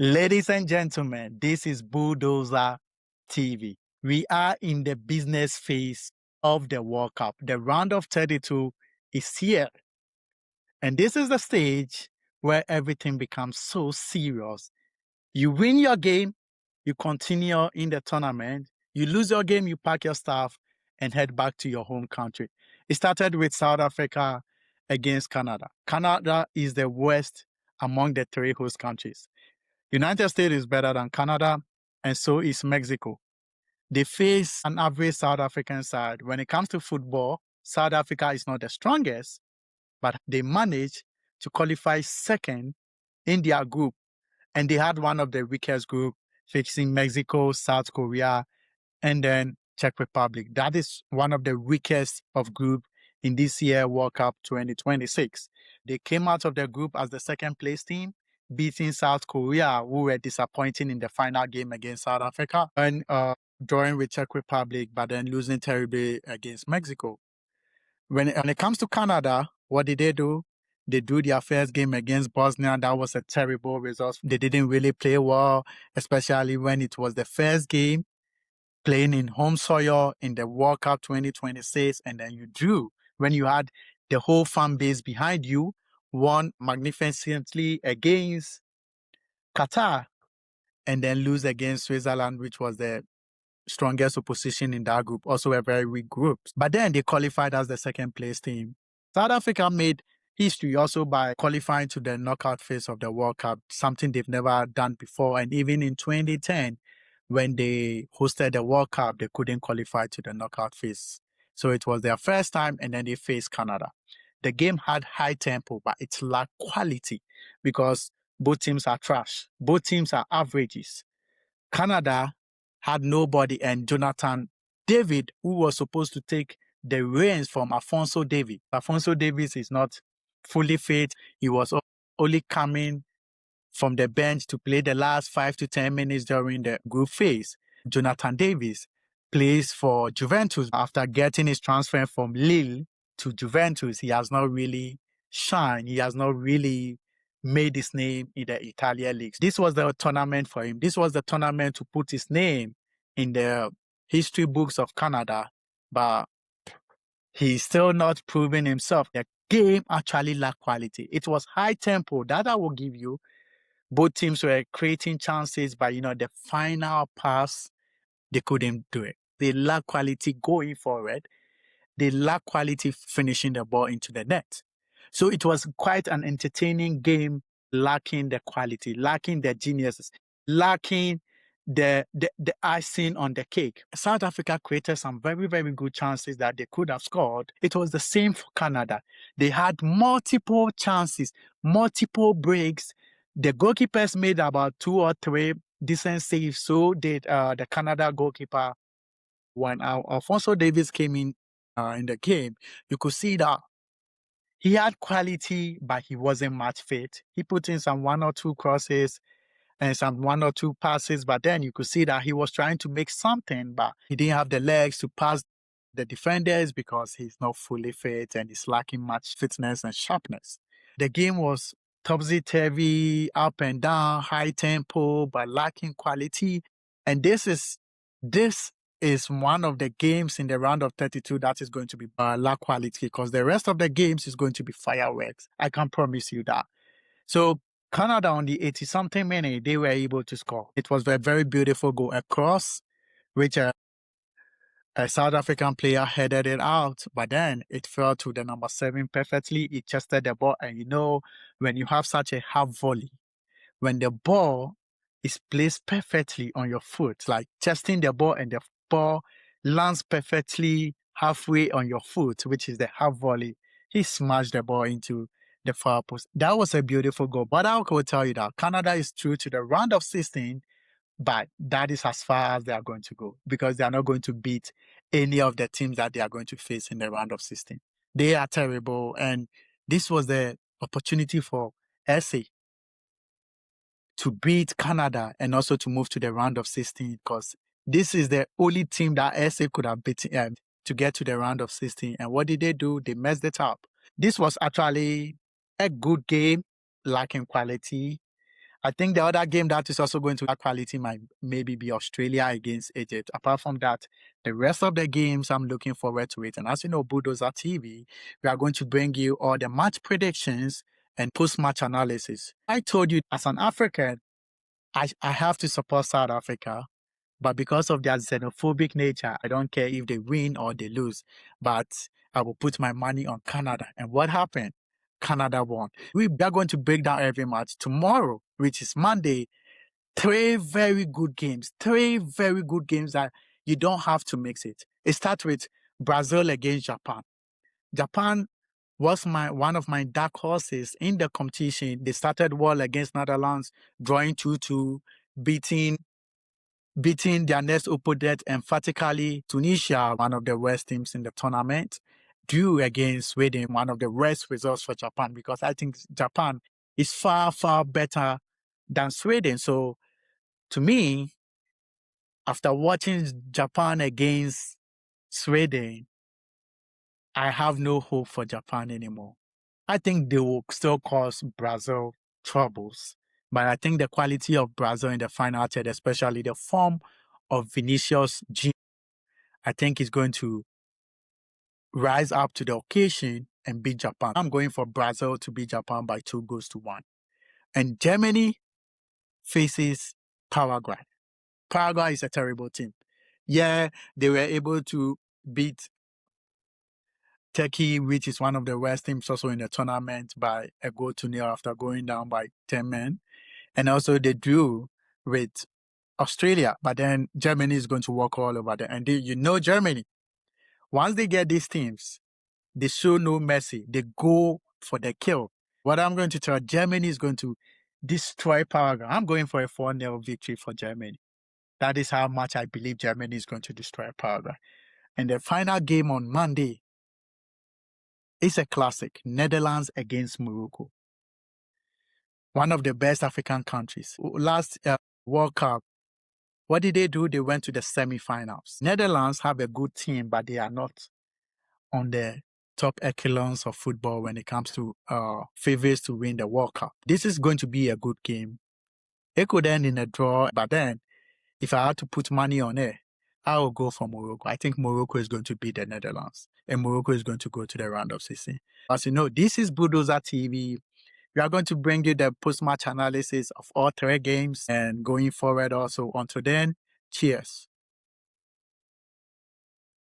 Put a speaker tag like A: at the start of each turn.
A: Ladies and gentlemen, this is Bulldozer TV. We are in the business phase of the World Cup. The round of 32 is here. And this is the stage where everything becomes so serious. You win your game, you continue in the tournament. You lose your game, you pack your stuff and head back to your home country. It started with South Africa against Canada. Canada is the worst among the three host countries. United States is better than Canada, and so is Mexico. They face an average South African side. When it comes to football, South Africa is not the strongest, but they managed to qualify second in their group. And they had one of the weakest group, facing Mexico, South Korea, and then Czech Republic. That is one of the weakest of group in this year World Cup 2026. They came out of the group as the second place team, beating South Korea, who were disappointing in the final game against South Africa, and drawing with Czech Republic, but then losing terribly against Mexico. When it comes to Canada, what did they do? They drew their first game against Bosnia. That was a terrible result. They didn't really play well, especially when it was the first game playing in home soil in the World Cup 2026, and then you drew when you had the whole fan base behind you, won magnificently against Qatar, and then lose against Switzerland, which was the strongest opposition in that group, also a very weak group. But then they qualified as the second place team. South Africa made history also by qualifying to the knockout phase of the World Cup, something they've never done before. And even in 2010, when they hosted the World Cup, they couldn't qualify to the knockout phase. So it was their first time, and then they faced Canada. The game had high tempo, but it lacked quality because both teams are trash. Both teams are averages. Canada had nobody, and Jonathan David, who was supposed to take the reins from Alphonso Davies. Alphonso Davies is not fully fit. He was only coming from the bench to play the last 5 to 10 minutes during the group phase. Jonathan Davies plays for Juventus. After getting his transfer from Lille to Juventus, he has not really shined. He has not really made his name in the Italian leagues. This was the tournament for him. This was the tournament to put his name in the history books of Canada, but he's still not proving himself. The game actually lacked quality. It was high tempo, that I will give you. Both teams were creating chances, but the final pass, they couldn't do it. They lack quality going forward. They lack quality finishing the ball into the net. So it was quite an entertaining game, lacking the quality, lacking the geniuses, lacking the icing on the cake. South Africa created some very, very good chances that they could have scored. It was the same for Canada. They had multiple chances, multiple breaks. The goalkeepers made about 2 or 3 decent saves. So did the Canada goalkeeper. When Alphonso Davies came in the game, you could see that he had quality, but he wasn't much fit. He put in some 1 or 2 crosses and some 1 or 2 passes, but then you could see that he was trying to make something, but he didn't have the legs to pass the defenders because he's not fully fit and he's lacking much fitness and sharpness. The game was topsy-turvy, up and down, high tempo, but lacking quality. And this is one of the games in the round of 32 that is going to be lack quality, because the rest of the games is going to be fireworks. I can promise you that. So Canada, on the 80-something minute, they were able to score. It was a very beautiful goal across, which a South African player headed it out, but then it fell to the number 7 perfectly. It chested the ball, and when you have such a half volley, when the ball is placed perfectly on your foot, like chesting the ball, and the ball lands perfectly halfway on your foot, which is the half volley, he smashed the ball into the far post. That was a beautiful goal. But I will tell you that Canada is through to the round of 16, but that is as far as they are going to go, because they are not going to beat any of the teams that they are going to face in the round of 16. They are terrible, and this was the opportunity for SA to beat Canada and also to move to the round of 16, because this is the only team that SA could have beaten to get to the round of 16. And what did they do? They messed it up. This was actually a good game, lacking quality. I think the other game that is also going to have quality might maybe be Australia against Egypt. Apart from that, the rest of the games, I'm looking forward to it. And as you know, Bulldozer TV, we are going to bring you all the match predictions and post-match analysis. I told you, as an African, I have to support South Africa, but because of their xenophobic nature, I don't care if they win or they lose. But I will put my money on Canada. And what happened? Canada won. We are going to break down every match tomorrow, which is Monday. Three very good games. Three very good games that you don't have to mix it. It starts with Brazil against Japan. Japan was one of my dark horses in the competition. They started well against Netherlands, drawing 2-2, beating their next opponent emphatically. Tunisia, one of the worst teams in the tournament, drew against Sweden, one of the worst results for Japan, because I think Japan is far, far better than Sweden. So to me, after watching Japan against Sweden, I have no hope for Japan anymore. I think they will still cause Brazil troubles. But I think the quality of Brazil in the final third, especially the form of Vinicius Jr., I think is going to rise up to the occasion and beat Japan. I'm going for Brazil to beat Japan by 2-1. And Germany faces Paraguay. Paraguay is a terrible team. Yeah, they were able to beat Turkey, which is one of the worst teams also in the tournament, by a goal to nil after going down by 10 men. And also they drew with Australia, but then Germany is going to walk all over them. And you know Germany, once they get these teams, they show no mercy. They go for the kill. What I'm going to tell, Germany is going to destroy Paraguay. I'm going for a 4-0 victory for Germany. That is how much I believe Germany is going to destroy Paraguay. And the final game on Monday is a classic, Netherlands against Morocco. One of the best African countries. Last World Cup, what did they do? They went to the semi-finals. Netherlands have a good team, but they are not on the top echelons of football when it comes to favorites to win the World Cup. This is going to be a good game. It could end in a draw, but then if I had to put money on it, I will go for Morocco. I think Morocco is going to beat the Netherlands, and Morocco is going to go to the round of 16. As you know, this is Bulldozer TV. We are going to bring you the post-match analysis of all three games and going forward also. Until then, cheers.